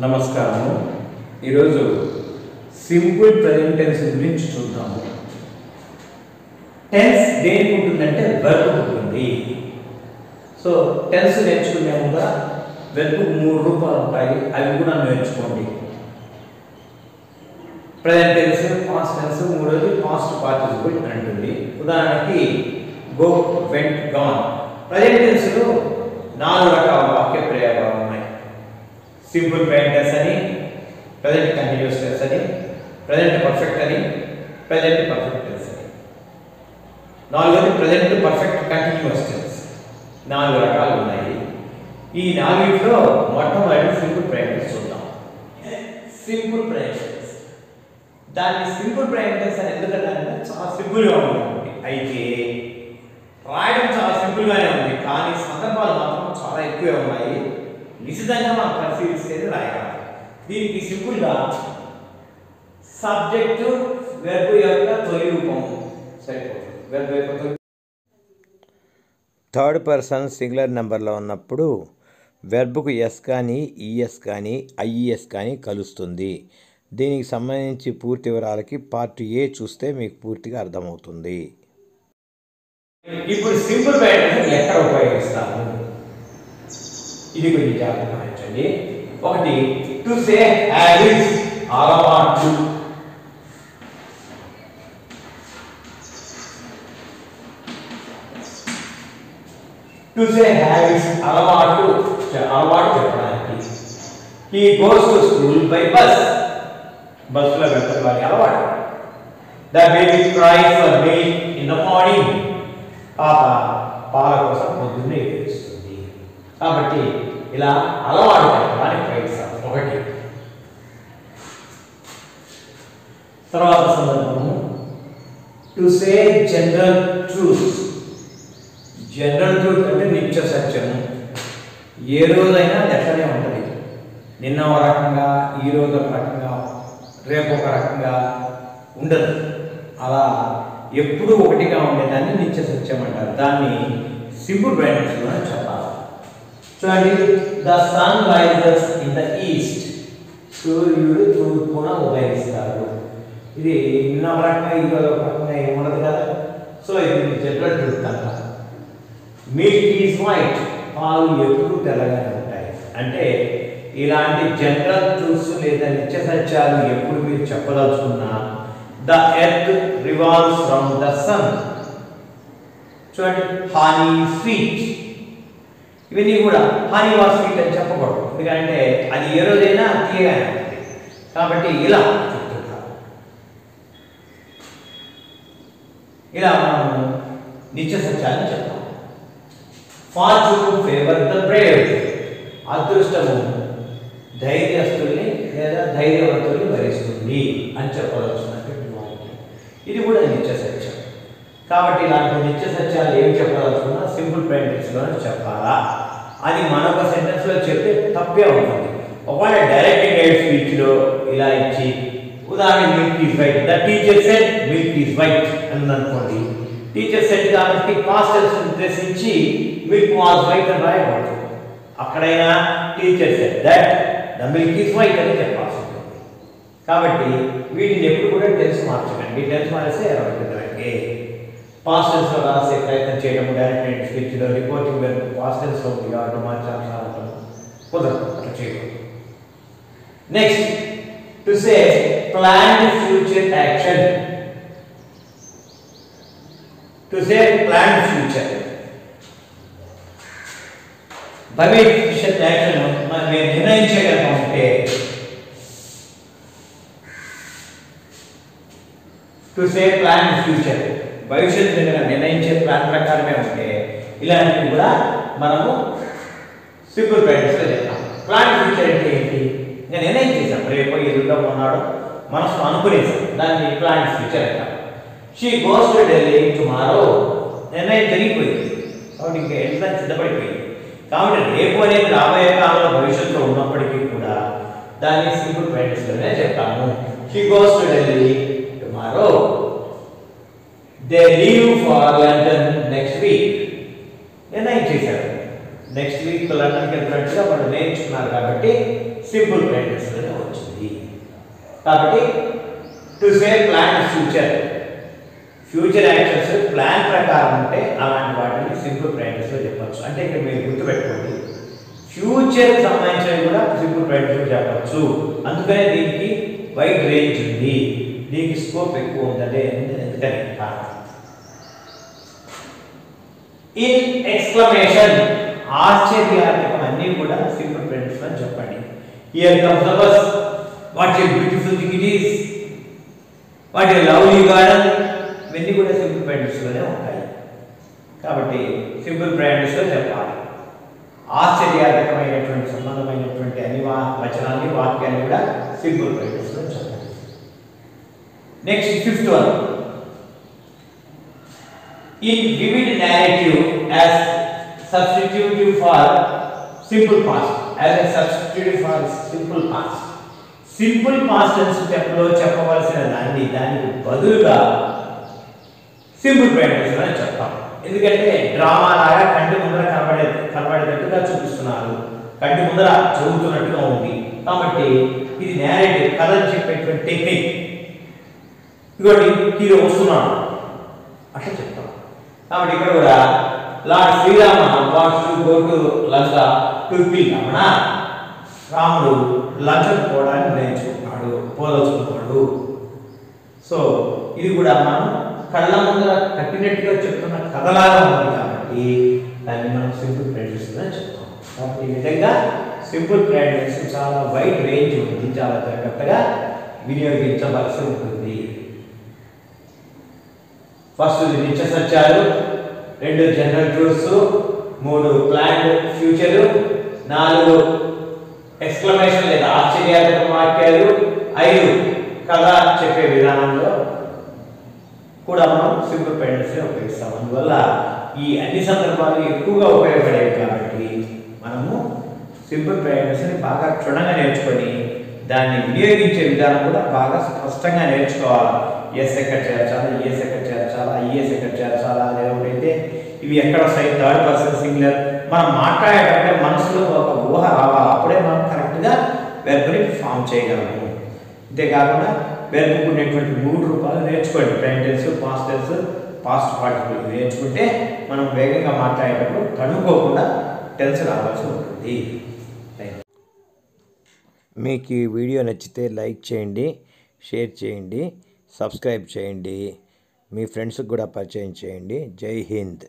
నమస్కారము. ఈరోజు simple present tense గురించి చూద్దాము. టెన్స్ దేనికి ఉంటుందంటే వెర్బ్ ఉంటుంది. సో టెన్స్ నేర్చుకునే ముందు వెర్బ్ 3 రూపాలు ఉంటాయి, అవి కూడా నేర్చుకోండి. ప్రెజెంట్ టెన్స్, పాస్ట్ టెన్స్, మూడోది పాస్ట్ పార్టిసిపుల్ అంటుంది. ఉదాహరణకి గో, వెంట్, గాన్. ప్రెజెంట్ టెన్స్లో 4 రకాల వాక్య ప్రయోగాలు ఉన్నాయి. సింపుల్ ప్రెజెంట్ టెన్స్ అని, ప్రెజెంట్ కంటిన్యూస్ టెన్స్ అని, ప్రెజెంట్ పర్ఫెక్ట్ అని, ప్రెజెంట్ పర్ఫెక్ట్ టెన్స్ అని. నాలుగోది ప్రెజెంట్ పర్ఫెక్ట్ కంటిన్యూస్ టెన్స్. 4 రకాలు ఉన్నాయి. ఈ 4లో మొట్టమొదటి సింపుల్ ప్రెజెంట్ టెన్స్ చూద్దాం. సింపుల్ ప్రెజెంట్ టెన్స్, దాన్ని సింపుల్ ప్రెజెంట్ టెన్స్ అని ఎందుకంటే చాలా సింపుల్గా ఉంటుంది. అయితే రాయడం చాలా సింపుల్గానే ఉంది, కానీ సందర్భాలు మాత్రం చాలా ఎక్కువే ఉన్నాయి. నిశ్చితంగా మనం పరిశీలిస్తేనే రాయాలి. దీనికి సింపుల్గా సబ్జెక్టు వెర్బ్ యొక్క తొలి రూపం సరిపోతుంది. వెర్బ్ యొక్క థర్డ్ పర్సన్ సింగులర్ నెంబర్లో ఉన్నప్పుడు వెర్బ్కు ఎస్ కానీ ఈఎస్ కానీ ఐఈఎస్ కానీ కలుస్తుంది. దీనికి సంబంధించి పూర్తి వివరాలకి పార్ట్ ఏ చూస్తే మీకు పూర్తిగా అర్థమవుతుంది. ఇప్పుడు సింపుల్ ప్రెజెంట్ ఎక్కడ ఉపయోగిస్తాము ఇది కొంచెం జాగ్రత్తగా గమనించండి. ఒకటి, టు సే హ్యాబిట్స్ అలవాట్లు. టు సే హ్యాబిట్స్ అలవాటు చెప్పడానికి. He goes to school by bus. బస్సులో వెళ్తాడు వాడి అలవాటు. The baby cries for milk in the morning. పాప పాల కోసం పొద్దున్నే ఏడుస్తుంది. కాబట్టి ఇలా అలవాటు చెప్పడానికి ప్రయత్నిస్తాం. ఒకటి. తర్వాత సందర్భము, to say general truth. General truth అంటే నిత్య సత్యము. ఏ రోజైనా అది ఎట్లనే ఉంటుంది. నిన్న ఒక రకంగా, ఈరోజు ఒక రకంగా, రేపు ఒక రకంగా ఉండదు. అలా ఎప్పుడూ ఒకటిగా ఉండేదాన్ని నిత్య సత్యం అంటారు. దాన్ని సింపుల్ ప్రెజెంట్స్లో చెప్పాలి. చూడండి, the sun rises in the east. సూర్యుడు తూర్పున ఉదయిస్తాడు. ఇది నిన్న ఒక రకంగా, ఈరోజు ఒక రకంగా ఏముండదు కదా. సో ఇది జనరల్ ట్రూత్ అంటారు. Milk is white. పాలు ఎప్పుడు తెల్లగానే ఉంటాయి. అంటే ఇలాంటి జనరల్ ట్రూత్స్ లేదా నిత్య సత్యాలు ఎప్పుడు మీరు చెప్పదలుచుకున్నా, the earth revolves from the sun. చూడండి, హనీ స్వీట్. ఇవన్నీ కూడా హనీ వాజ్ స్వీట్ అని చెప్పకూడదు, ఎందుకంటే అది ఏ రోజైనా తీయగానే ఉంటుంది. కాబట్టి ఇలా చెప్తుంటారు. ఇలా మనం నిత్య సత్యాన్ని చెప్తాం. Fortune favour the Brave. అదృష్టము ధైర్యస్తుల్ని లేదా ధైర్యవంతుల్ని వరిస్తుంది అని చెప్పదలుచుకున్నటువంటి వాక్యం. ఇది కూడా నిత్య సత్యం. కాబట్టి ఇలాంటి నిత్య సత్యాలు ఏం చెప్పదలుచుకున్నా సింపుల్ ప్రెజెంట్స్లోనే చెప్పాలా అని మనొక సెంటెన్స్లో చెప్తే తప్పే ఉంటుంది. ఒకవేళ డైరెక్ట్ ఇండైరెక్ట్ స్పీచ్లో ఇలా ఇచ్చి, ఉదాహరణ milk is white, the teacher said milk is white అని అనుకోండి. టీచర్ సెడ్ కాబట్టి పాస్ట్ టెన్స్ ఉద్దేశించి మిల్క్ వాజ్ వైట్ అని రాయకూడదు. అక్కడైనా teacher said that the milk is white అని చెప్పాల్సి ఉంటుంది. కాబట్టి వీటిని ఎప్పుడు కూడా టెన్స్ మార్చకండి. టెన్స్ మారిస్తే ఎవరికి పాస్ట్ టెన్స్లో రాసే ప్రయత్నం చేయడం, డైరెక్ట్ స్పీచ్లో రిపోర్టింగ్ వెర్బ్ పాస్ట్ టెన్స్లో ఉంది కాబట్టి మార్చాల్సిన కుదరదు, అట్లా చేయకూడదు. Next, to say planned future action. To say planned future, భవిష్యత్ యాక్షన్ మేము నిర్ణయించగలగా ఉంటే, టు సే ప్లాన్ ఫ్యూచర్ భవిష్యత్తు నిర్ణయించే ప్లాన్ ప్రకారమే ఉంటే ఇలాంటివి కూడా మనము సింపుల్ ప్రెజెంట్స్లో చెప్తాం. ప్లాన్ ఫ్యూచర్ అంటే ఏంటి? ఇంకా నిర్ణయం చేసాం, రేపు ఎదురుగా ఉన్నాడు మనసు అనుకునేసాం, దాన్ని ప్లాన్ ఫ్యూచర్ అంటాం. She goes to Delhi tomorrow. నిర్ణయం జరిగిపోయింది కాబట్టి ఇంకా ఎట్లా సిద్ధపడిపోయింది. కాబట్టి రేపు అనేది రాబోయే కాలంలో భవిష్యత్తులో ఉన్నప్పటికీ కూడా దాన్ని సింపుల్ ప్రెజెంట్స్లోనే చెప్తాము. She goes to Delhi tomorrow. They leave for London next week. నిర్ణయం చేశారు, నెక్స్ట్ వీక్ లండన్కి వెళ్తున్నట్టుగా వాళ్ళు నేర్చుకున్నారు కాబట్టి సింపుల్ ప్రెజెంట్స్లోనే వచ్చింది. కాబట్టి to say plan future actions plan ప్రకారం ఉంటే అలాంటి వాటిని సింపుల్ ప్రెజెంట్స్లో చెప్పచ్చు. అంటే ఇక్కడ మీరు గుర్తుపెట్టుకోండి, ఫ్యూచర్కి సంబంధించినవి కూడా సింపుల్ ప్రెజెంట్స్లో చెప్పచ్చు. అందుకనే దీనికి వైడ్ రేంజ్ ఉంది, దీనికి స్కోప్ ఎక్కువ ఉందంటే ఎందుకని కారణం. ఇన్ ఎక్స్క్లమేషన్ ఆశ్చర్యాత్మకం అన్నీ కూడా సింపుల్ ప్రెజెంట్స్ అని చెప్పండి. Here comes the bus, what a beautiful thing it is, what a lovely garden, ఇవన్నీ కూడా సింపుల్ ప్రెజెంట్స్లోనే ఉంటాయి. కాబట్టి సింపుల్ ప్రెజెంట్స్లో చెప్పాలి. ఆశ్చర్యాత్మకమైనటువంటి సంబంధమైనటువంటి అన్ని వచనాన్ని వాక్యాన్ని కూడా సింపుల్ ప్రెజెంట్స్లో చెప్పాలి. Next fifth one, in vivid narrative as substitute for simple past, as a substitute for simple past. Simple past tense చెప్పవలసిన దానికి బదులుగా సింపుల్ ప్రెజెంట్ అని చెప్తాం. ఎందుకంటే డ్రామా లాగా కంటి ముందర కనబడేటట్టుగా చూపిస్తున్నారు, కంటి ముందర చదువుతున్నట్టుగా ఉంది. కాబట్టి ఇది నేరేటివ్, కథని చెప్పేటువంటి టెక్నిక్. ఇదిగోటి హీరో వస్తున్నాడు అట్లా చెప్తాం. కాబట్టి ఇక్కడ కూడా lord Srirama wants to go to Lanka to kill Ravana. రాముడు లంకకు పోవడానికి నిర్ణయించుకున్నాడు, పోదలుచుకున్నాడు. సో ఇది కూడా మనం కళ్ళ ముందర కట్టినట్టుగా చెప్తున్న కథలాగా ఉంది కాబట్టి దాన్ని మనం సింపుల్ ప్రెజెంట్స్ అని చెప్తాం. కాబట్టి ఈ విధంగా సింపుల్ ప్రెజెంట్స్ చాలా వైడ్ రేంజ్ ఉంది, చాలా జాగ్రత్తగా వినియోగించవలసి ఉంటుంది. ఫస్ట్ నిత్య సత్యాలు, 2 general truths, 3 planned future, 4 exclamation లేదా ఆశ్చర్యాత్మక వాక్యాలు, 5 కథ చెప్పే విధానంలో కూడా మనం సింపుల్ ప్రెజెంట్స్ని ఉపయోగిస్తాం. అందువల్ల ఈ అన్ని సందర్భాలు ఎక్కువగా ఉపయోగపడేవి కాబట్టి మనము సింపుల్ ప్రెజెంట్స్ని బాగా క్షుణ్ణంగా నేర్చుకొని దాన్ని వినియోగించే విధానం కూడా బాగా స్పష్టంగా నేర్చుకోవాలి. ఎస్ ఎక్కడ చేర్చాలా, ఈఎస్ ఎక్కడ చేర్చాలా, ఐఎస్ ఎక్కడ చేర్చాలా లేకపోతే ఇవి ఎక్కడ వస్తాయి, థర్డ్ పర్సన్ సింగులర్. మనం మాట్లాడేటంటే మనసులో ఒక ఊహ రావాలి, అప్పుడే మనం కరెక్ట్గా వెర్బ్ని ఫామ్ చేయగలము. అంతేకాకుండా వెర్బ్కు ఉండేటువంటి 3 రూపాలు నేర్చుకోండి. Present tense, past tense, past participle నేర్చుకుంటే మనం వేగంగా మాట్లాడేటప్పుడు తడుముకోకుండా టెన్స్ రావాల్సి ఉంటుంది. మీకు ఈ వీడియో నచ్చితే లైక్ చేయండి, షేర్ చేయండి, సబ్స్క్రైబ్ చేయండి, మీ ఫ్రెండ్స్కి కూడా పరిచయం చేయండి. జై హింద్.